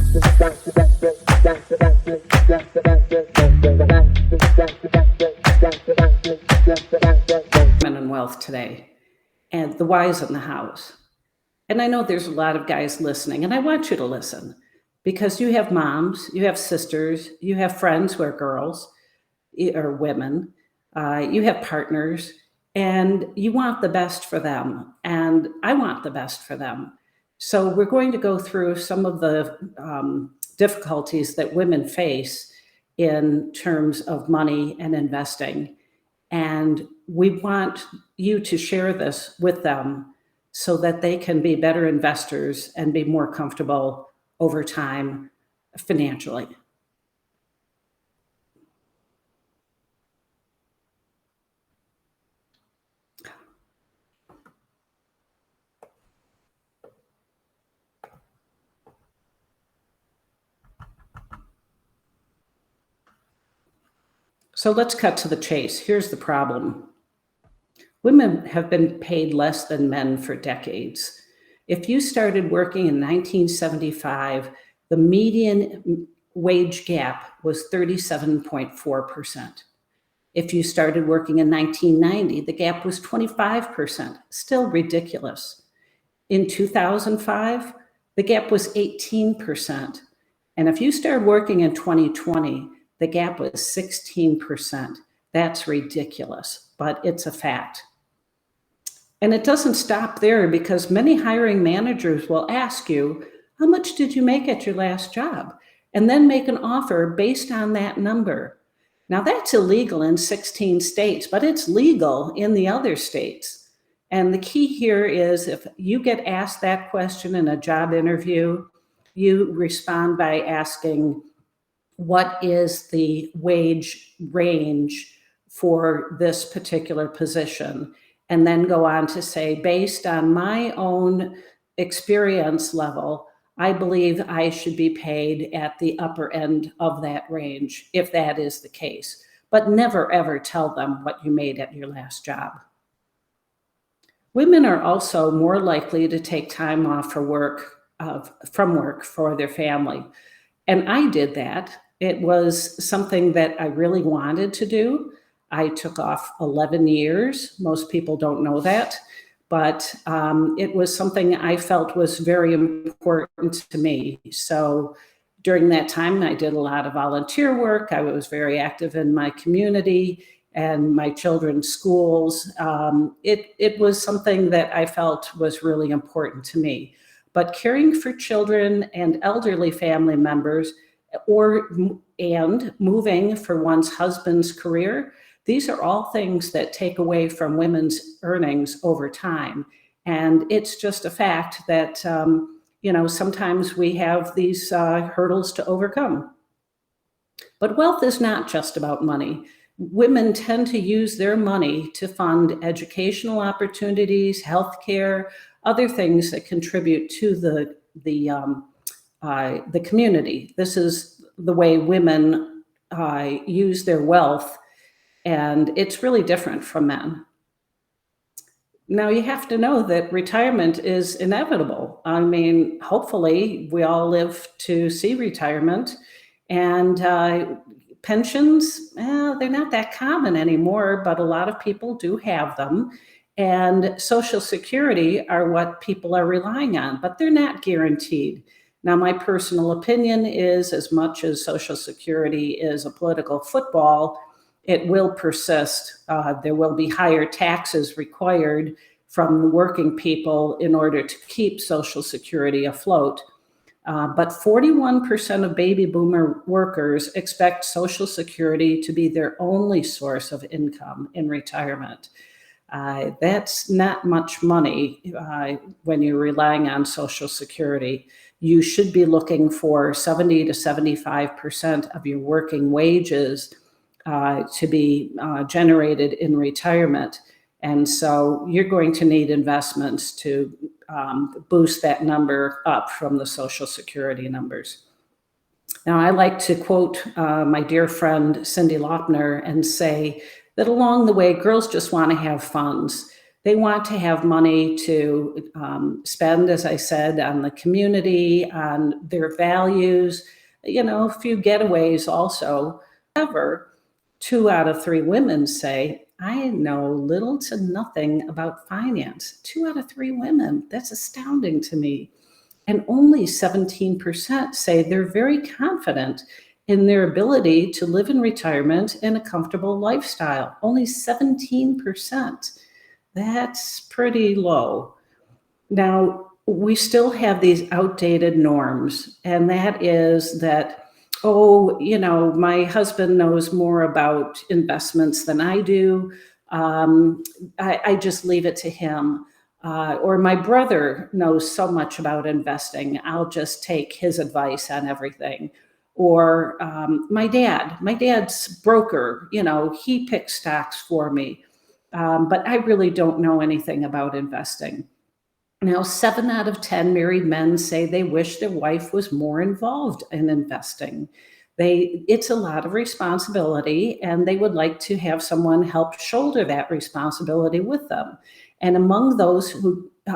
And wealth today, and the whys in the hows. And I know there's a lot of guys listening, and I want you to listen because you have moms, you have sisters, you have friends who are girls or women, you have partners, and you want the best for them. And I want the best for them. So we're going to go through some of the difficulties that women face in terms of money and investing. And we want you to share this with them so that they can be better investors and be more comfortable over time financially. So let's cut to the chase. Here's the problem. Women have been paid less than men for decades. If you started working in 1975, the median wage gap was 37.4%. If you started working in 1990, the gap was 25%, still ridiculous. In 2005, the gap was 18%. And if you started working in 2020, the gap was 16%. That's ridiculous, but it's a fact. And it doesn't stop there because many hiring managers will ask you, how much did you make at your last job? And then make an offer based on that number. Now that's illegal in 16 states, but it's legal in the other states. And the key here is if you get asked that question in a job interview, you respond by asking, what is the wage range for this particular position? And then go on to say, based on my own experience level, I believe I should be paid at the upper end of that range, if that is the case. But never, ever tell them what you made at your last job. Women are also more likely to take time off from work for their family. And I did that. It was something that I really wanted to do. I took off 11 years. Most people don't know that, but it was something I felt was very important to me. So during that time, I did a lot of volunteer work. I was very active in my community and my children's schools. It was something that I felt was really important to me. But caring for children and elderly family members and moving for one's husband's career, these are all things that take away from women's earnings over time. And it's just a fact that, sometimes we have these hurdles to overcome. But wealth is not just about money. Women tend to use their money to fund educational opportunities, healthcare, other things that contribute to the community. This is the way women use their wealth, and it's really different from men. Now, you have to know that retirement is inevitable. I mean, hopefully, we all live to see retirement, and pensions, they're not that common anymore, but a lot of people do have them. And Social Security are what people are relying on, but they're not guaranteed. Now, my personal opinion is as much as Social Security is a political football, it will persist. There will be higher taxes required from working people in order to keep Social Security afloat. But 41% of baby boomer workers expect Social Security to be their only source of income in retirement. That's not much money when you're relying on Social Security. You should be looking for 70 to 75% of your working wages to be generated in retirement. And so you're going to need investments to boost that number up from the Social Security numbers. Now, I like to quote my dear friend Cindy Laupner and say that along the way, girls just want to have funds. They want to have money to spend, as I said, on the community, on their values, a few getaways also. However, 2 out of 3 women say, I know little to nothing about finance. 2 out of 3 women, that's astounding to me. And only 17% say they're very confident in their ability to live in retirement in a comfortable lifestyle. Only 17%. That's pretty low. Now, we still have these outdated norms, and that is that, my husband knows more about investments than I do. I just leave it to him. Or my brother knows so much about investing, I'll just take his advice on everything. Or my dad's broker, he picks stocks for me. But I really don't know anything about investing. Now, 7 out of 10 married men say they wish their wife was more involved in investing. It's a lot of responsibility, and they would like to have someone help shoulder that responsibility with them. And among those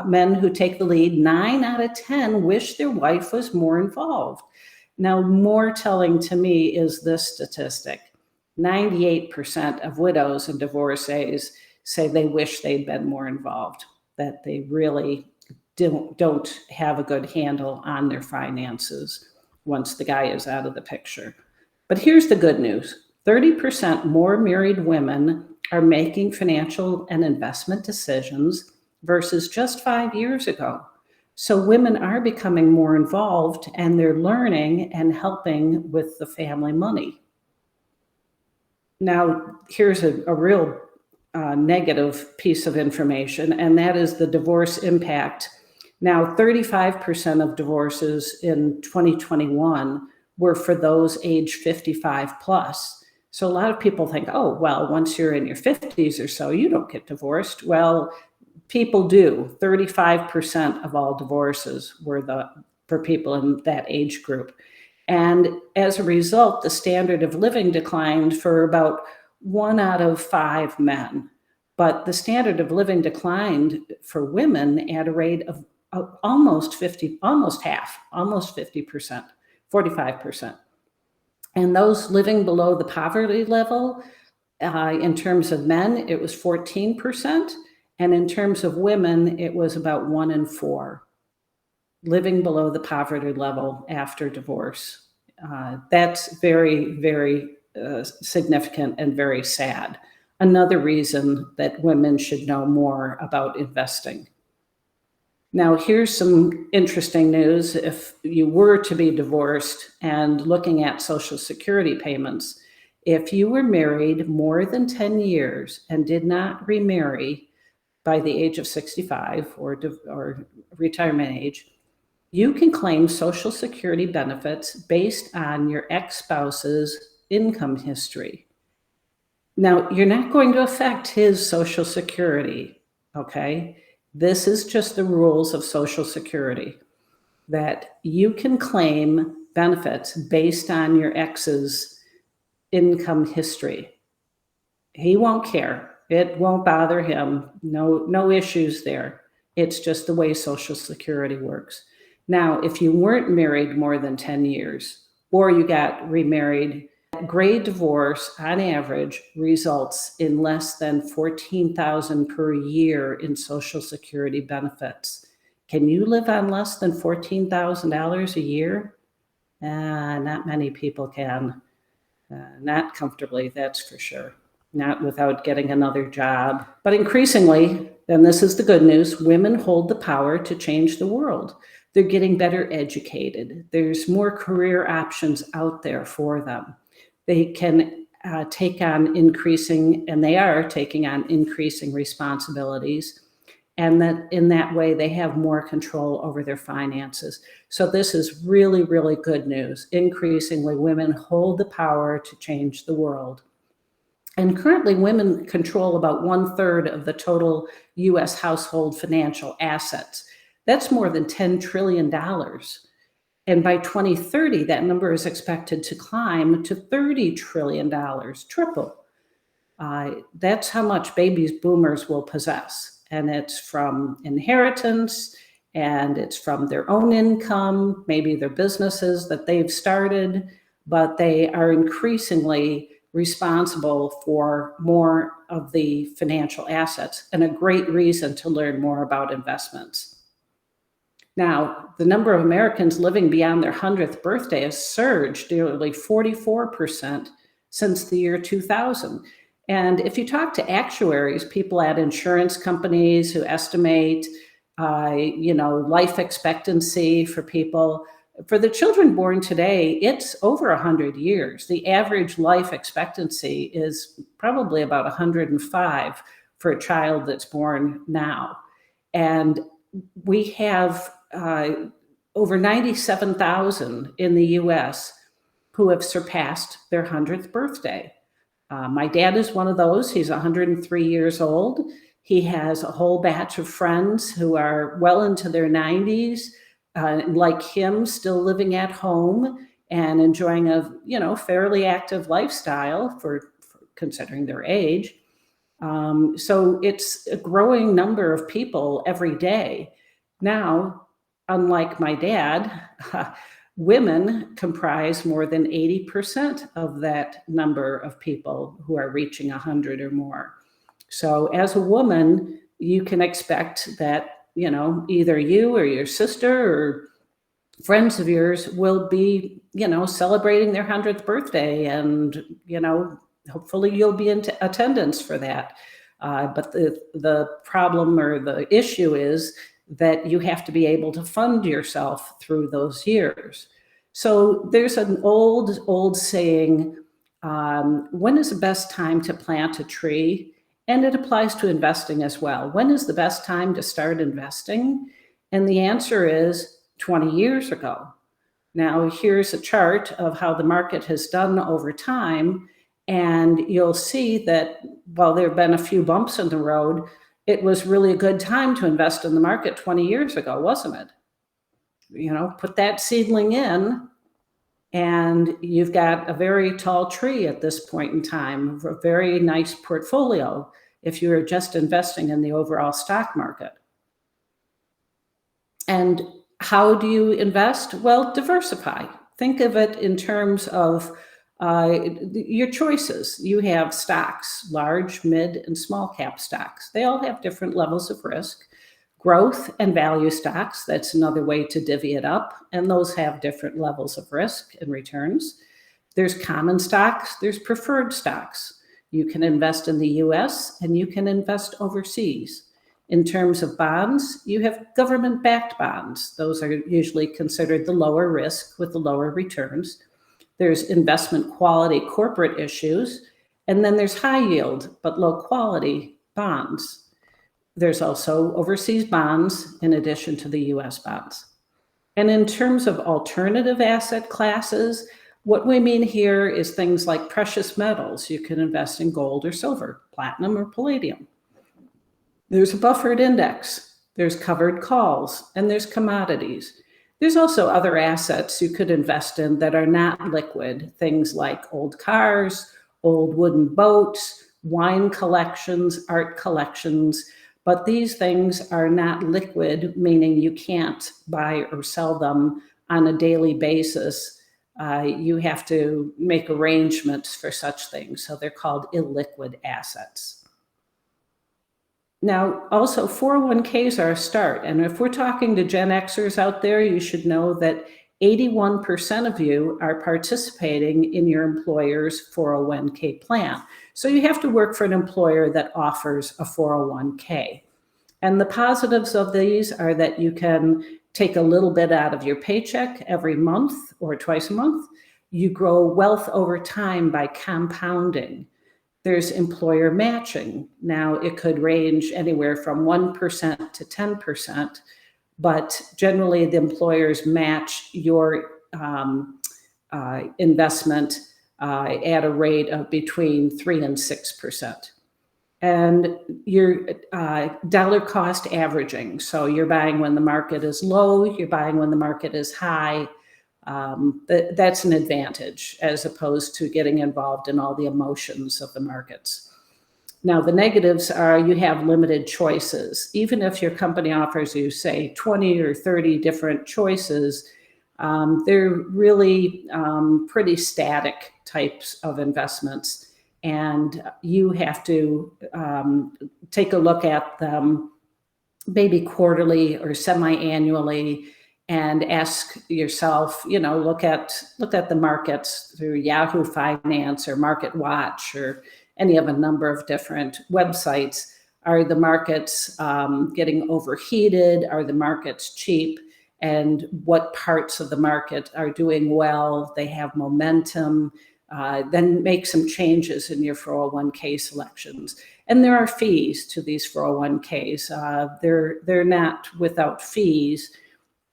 men who take the lead, 9 out of 10 wish their wife was more involved. Now, more telling to me is this statistic. 98% of widows and divorcees say they wish they'd been more involved, that they really don't have a good handle on their finances once the guy is out of the picture. But here's the good news. 30% more married women are making financial and investment decisions versus just 5 years ago. So women are becoming more involved, and they're learning and helping with the family money. Now, here's a real negative piece of information, and that is the divorce impact. Now, 35% of divorces in 2021 were for those age 55 plus. So a lot of people think, oh, well, once you're in your 50s or so, you don't get divorced. Well, people do. 35% of all divorces were for people in that age group. And as a result, the standard of living declined for about 1 out of 5 men. But the standard of living declined for women at a rate of almost 50%, 45%. And those living below the poverty level, in terms of men, it was 14%. And in terms of women, it was about 1 in 4 living below the poverty level after divorce. That's very, very significant and very sad. Another reason that women should know more about investing. Now, here's some interesting news. If you were to be divorced and looking at Social Security payments, if you were married more than 10 years and did not remarry by the age of 65 or retirement age, you can claim Social Security benefits based on your ex-spouse's income history. Now, you're not going to affect his Social Security, okay? This is just the rules of Social Security, that you can claim benefits based on your ex's income history. He won't care. It won't bother him. No issues there. It's just the way Social Security works. Now, if you weren't married more than 10 years, or you got remarried, gray divorce on average results in less than $14,000 per year in Social Security benefits. Can you live on less than $14,000 a year? Not many people can. Not comfortably, that's for sure. Not without getting another job. But increasingly, and this is the good news, women hold the power to change the world. They're getting better educated. There's more career options out there for them. They can take on increasing, and they are taking on increasing responsibilities. And that in that way, they have more control over their finances. So this is really, really good news. Increasingly, women hold the power to change the world. And currently, women control about 1/3 of the total US household financial assets. That's more than $10 trillion. And by 2030, that number is expected to climb to $30 trillion, triple. That's how much baby boomers will possess. and it's from inheritance, and it's from their own income, maybe their businesses that they've started, but they are increasingly responsible for more of the financial assets, and a great reason to learn more about investments. Now, the number of Americans living beyond their 100th birthday has surged nearly 44% since the year 2000. And if you talk to actuaries, people at insurance companies who estimate, life expectancy for people, for the children born today, it's over 100 years. The average life expectancy is probably about 105 for a child that's born now. And we have over 97,000 in the US who have surpassed their 100th birthday. My dad is one of those. He's 103 years old. He has a whole batch of friends who are well into their 90s, like him, still living at home and enjoying a fairly active lifestyle for considering their age. So it's a growing number of people every day. Now, unlike my dad, women comprise more than 80% of that number of people who are reaching 100 or more. So as a woman, you can expect that, either you or your sister or friends of yours will be, celebrating their 100th birthday, and, hopefully you'll be in attendance for that. But the problem or the issue is that you have to be able to fund yourself through those years. So there's an old saying, when is the best time to plant a tree? And it applies to investing as well. When is the best time to start investing? And the answer is 20 years ago. Now, here's a chart of how the market has done over time. And you'll see that while there have been a few bumps in the road, it was really a good time to invest in the market 20 years ago, wasn't it? Put that seedling in, and you've got a very tall tree at this point in time, a very nice portfolio if you're just investing in the overall stock market. And how do you invest? Well, diversify. Think of it in terms of your choices. You have stocks, large, mid, and small cap stocks. They all have different levels of risk. Growth and value stocks, that's another way to divvy it up, and those have different levels of risk and returns. There's common stocks, there's preferred stocks. You can invest in the US and you can invest overseas. In terms of bonds, you have government-backed bonds. Those are usually considered the lower risk with the lower returns. There's investment quality corporate issues, and then there's high yield but low quality bonds. There's also overseas bonds in addition to the US bonds. And in terms of alternative asset classes, what we mean here is things like precious metals. You can invest in gold or silver, platinum or palladium. There's a buffered index, there's covered calls, and there's commodities. There's also other assets you could invest in that are not liquid, things like old cars, old wooden boats, wine collections, art collections, but these things are not liquid, meaning you can't buy or sell them on a daily basis. You have to make arrangements for such things, so they're called illiquid assets. Now, also 401ks are a start. And if we're talking to Gen Xers out there, you should know that 81% of you are participating in your employer's 401k plan. So you have to work for an employer that offers a 401k. And the positives of these are that you can take a little bit out of your paycheck every month or twice a month. You grow wealth over time by compounding. There's employer matching. Now, it could range anywhere from 1% to 10%, but generally the employers match your investment at a rate of between 3 and 6%. And your dollar cost averaging. So you're buying when the market is low, you're buying when the market is high. That's an advantage as opposed to getting involved in all the emotions of the markets. Now, the negatives are you have limited choices. Even if your company offers you, say, 20 or 30 different choices, they're really pretty static types of investments. And you have to take a look at them maybe quarterly or semi-annually and ask yourself, look at the markets through Yahoo Finance or Market Watch or any of a number of different websites. Are the markets getting overheated? Are the markets cheap? And what parts of the market are doing well? They have momentum. Then make some changes in your 401k selections. And there are fees to these 401ks. They're not without fees,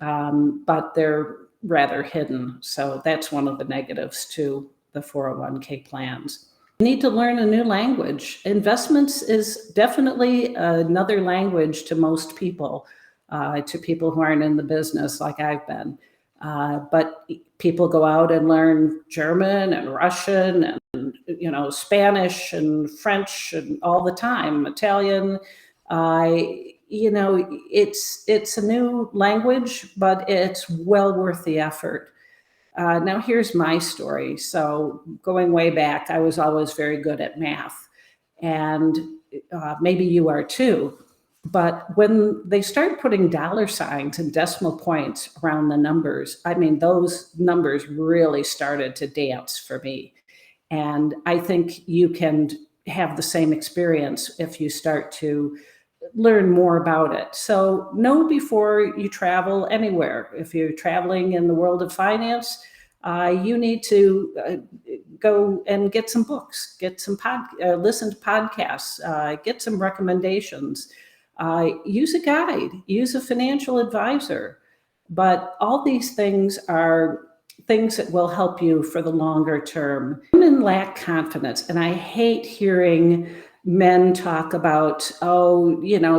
but they're rather hidden. So that's one of the negatives to the 401k plans. You need to learn a new language. Investments is definitely another language to most people, to people who aren't in the business like I've been. But people go out and learn German and Russian and Spanish and French and all the time, Italian. It's a new language, but it's well worth the effort. Now, here's my story. So going way back, I was always very good at math, and maybe you are too. But when they start putting dollar signs and decimal points around the numbers, I mean, those numbers really started to dance for me. And I think you can have the same experience if you start to learn more about it. So know before you travel anywhere. If you're traveling in the world of finance, you need to go and get some books, get some listen to podcasts, get some recommendations. Use a guide, use a financial advisor. But all these things are things that will help you for the longer term. Women lack confidence, and I hate hearing men talk about,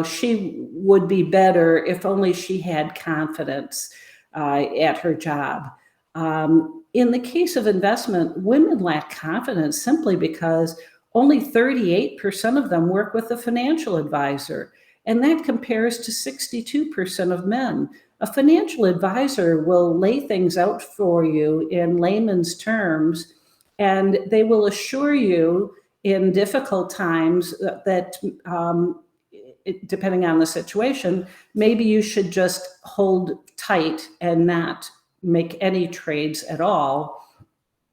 she would be better if only she had confidence at her job. In the case of investment, women lack confidence simply because only 38% of them work with a financial advisor. And that compares to 62% of men. A financial advisor will lay things out for you in layman's terms, and they will assure you in difficult times that, depending on the situation, maybe you should just hold tight and not make any trades at all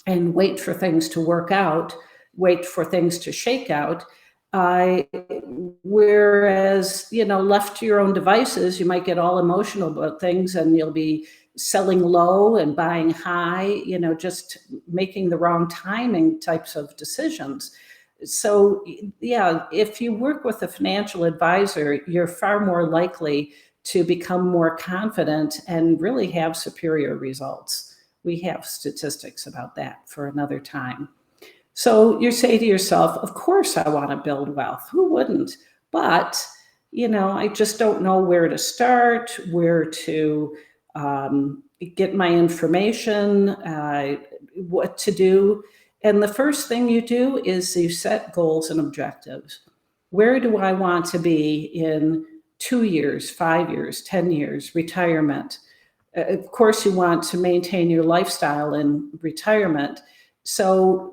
and wait for things to work out, wait for things to shake out. Whereas, left to your own devices, you might get all emotional about things and you'll be selling low and buying high, just making the wrong timing types of decisions. So, if you work with a financial advisor, you're far more likely to become more confident and really have superior results. We have statistics about that for another time. So you say to yourself, of course I want to build wealth. Who wouldn't? But, I just don't know where to start, where to get my information, what to do. And the first thing you do is you set goals and objectives. Where do I want to be in 2 years, 5 years, 10 years, retirement? Of course, you want to maintain your lifestyle in retirement. So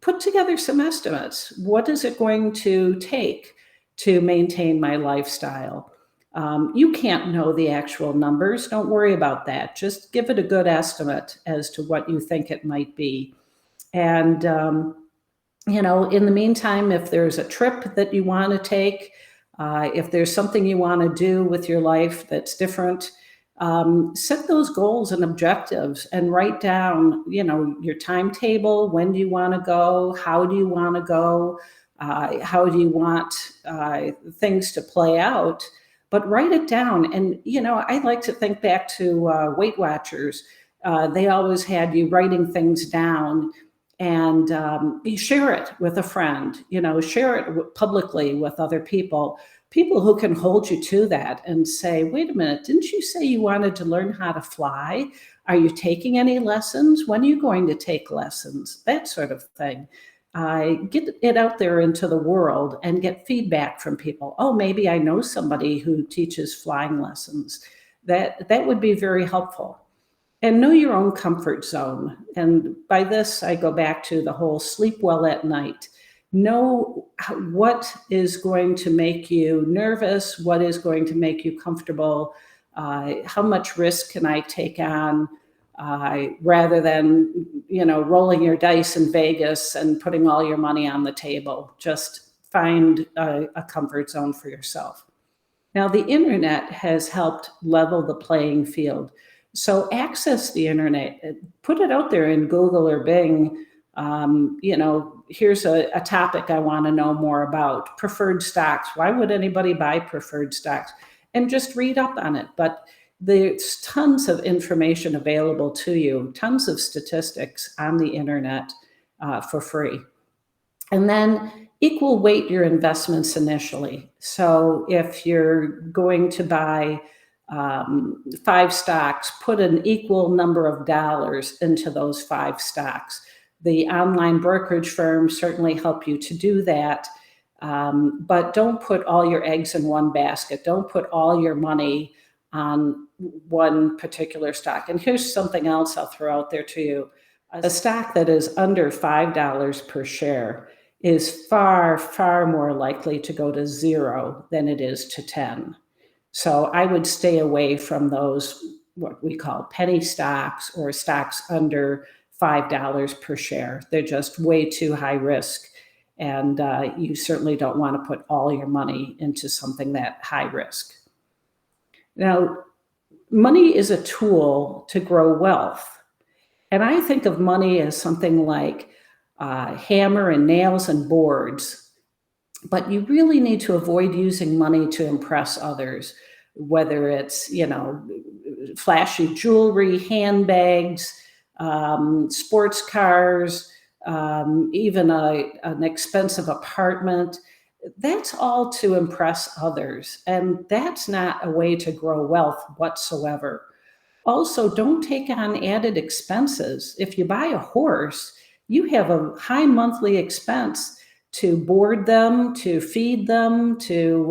put together some estimates. What is it going to take to maintain my lifestyle? You can't know the actual numbers. Don't worry about that. Just give it a good estimate as to what you think it might be. And, in the meantime, if there's a trip that you want to take, if there's something you want to do with your life that's different, set those goals and objectives and write down, your timetable. When do you want to go? How do you want to go? How do you want things to play out? But write it down. And, I like to think back to Weight Watchers. They always had you writing things down, and you share it with a friend, share it publicly with other people who can hold you to that and say, wait a minute, didn't you say you wanted to learn how to fly? Are you taking any lessons? When are you going to take lessons? That sort of thing. get it out there into the world and get feedback from people. Oh, maybe I know somebody who teaches flying lessons. That would be very helpful. And know your own comfort zone. And by this, I go back to the whole sleep well at night. Know what is going to make you nervous, what is going to make you comfortable, how much risk can I take on, rather than, rolling your dice in Vegas and putting all your money on the table. Just find a comfort zone for yourself. Now, the internet has helped level the playing field. So access the internet, put it out there in Google or Bing. Here's a topic I want to know more about. Preferred stocks. Why would anybody buy preferred stocks? And just read up on it. But there's tons of information available to you, tons of statistics on the internet for free. And then equal weight your investments initially. So if you're going to buy 5 stocks, put an equal number of dollars into those 5 stocks. The online brokerage firms certainly help you to do that, but don't put all your eggs in one basket. Don't put all your money on one particular stock. And here's something else I'll throw out there to you. A stock that is under $5 per share is far, far more likely to go to 0 than it is to 10. So I would stay away from those, what we call penny stocks or stocks under $5 per share. They're just way too high risk. And you certainly don't want to put all your money into something that high risk. Now, money is a tool to grow wealth. And I think of money as something like hammer and nails and boards. But you really need to avoid using money to impress others, whether it's, flashy jewelry, handbags, sports cars, even an expensive apartment. That's all to impress others. And that's not a way to grow wealth whatsoever. Also, don't take on added expenses. If you buy a horse, you have a high monthly expense to board them, to feed them, to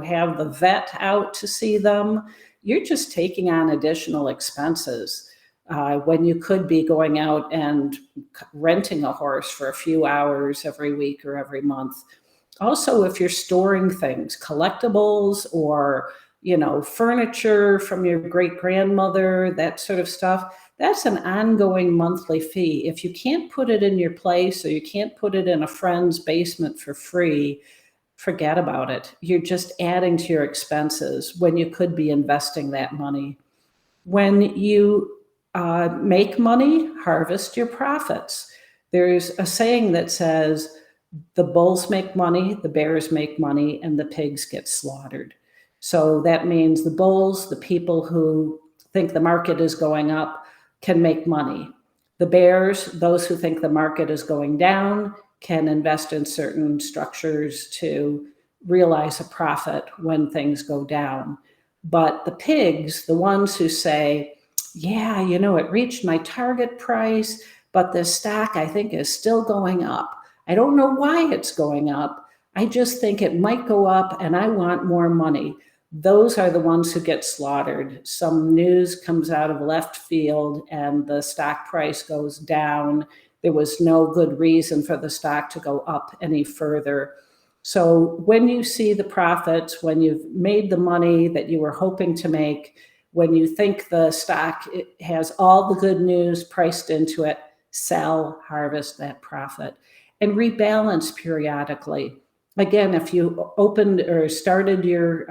have the vet out to see them. You're just taking on additional expenses when you could be going out and renting a horse for a few hours every week or every month. Also, if you're storing things, collectibles or furniture from your great-grandmother, that sort of stuff, that's an ongoing monthly fee. If you can't put it in your place or you can't put it in a friend's basement for free, forget about it. You're just adding to your expenses when you could be investing that money. When you make money, harvest your profits. There's a saying that says, the bulls make money, the bears make money, and the pigs get slaughtered. So that means the bulls, the people who think the market is going up, can make money. The bears, those who think the market is going down, can invest in certain structures to realize a profit when things go down. But the pigs, the ones who say, yeah, it reached my target price, but the stock I think is still going up. I don't know why it's going up. I just think it might go up and I want more money. Those are the ones who get slaughtered. Some news comes out of left field and the stock price goes down. There was no good reason for the stock to go up any further. So when you see the profits, when you've made the money that you were hoping to make, when you think the stock has all the good news priced into it, sell, harvest that profit, and rebalance periodically. Again, if you opened or started your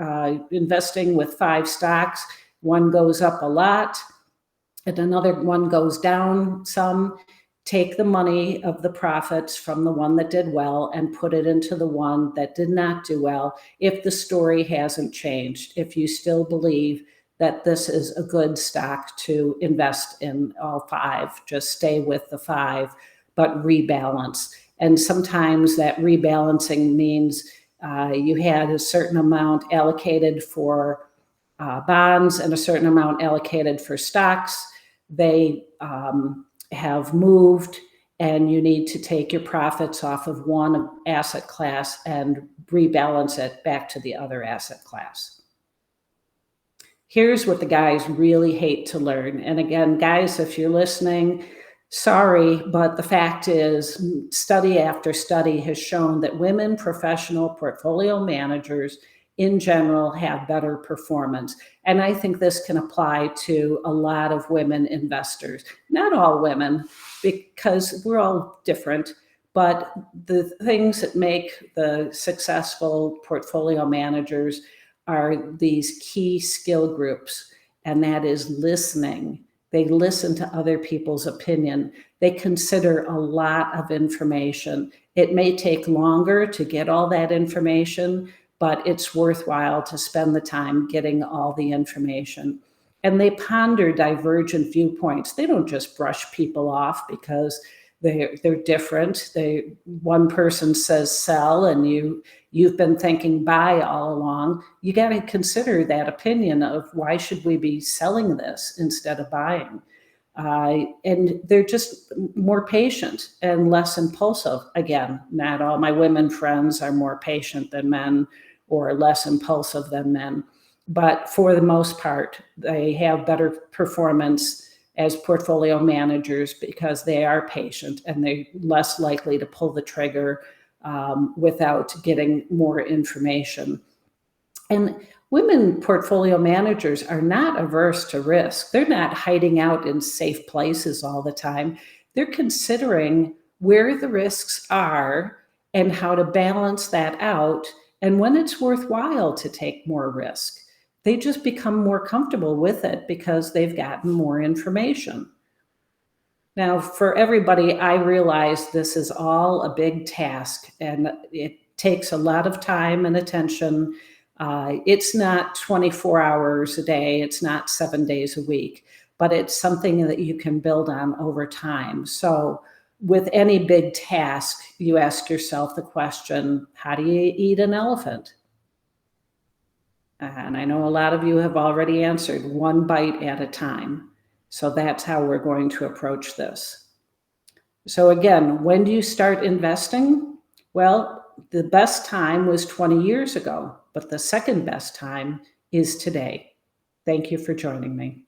investing with 5 stocks, one goes up a lot and another one goes down some, take the money of the profits from the one that did well and put it into the one that did not do well if the story hasn't changed, if you still believe that this is a good stock to invest in all 5, just stay with the 5, but rebalance. And sometimes that rebalancing means you had a certain amount allocated for bonds and a certain amount allocated for stocks. They have moved and you need to take your profits off of one asset class and rebalance it back to the other asset class. Here's what the guys really hate to learn. And again, guys, if you're listening, sorry, but the fact is, study after study has shown that women professional portfolio managers in general have better performance. And I think this can apply to a lot of women investors. Not all women, because we're all different, but the things that make the successful portfolio managers are these key skill groups, and that is listening. They listen to other people's opinion. They consider a lot of information. It may take longer to get all that information, but it's worthwhile to spend the time getting all the information. And they ponder divergent viewpoints. They don't just brush people off because they're different. One person says sell and you've been thinking buy all along. You got to consider that opinion of why should we be selling this instead of buying. And they're just more patient and less impulsive. Again, not all my women friends are more patient than men or less impulsive than men. But for the most part, they have better performance as portfolio managers because they are patient and they're less likely to pull the trigger without getting more information. And women portfolio managers are not averse to risk. They're not hiding out in safe places all the time. They're considering where the risks are and how to balance that out and when it's worthwhile to take more risk. They just become more comfortable with it because they've gotten more information. Now, for everybody, I realize this is all a big task and it takes a lot of time and attention. It's not 24 hours a day. It's not 7 days a week, but it's something that you can build on over time. So with any big task, you ask yourself the question, how do you eat an elephant? And I know a lot of you have already answered, one bite at a time. So that's how we're going to approach this. So again, when do you start investing? Well, the best time was 20 years ago, but the second best time is today. Thank you for joining me.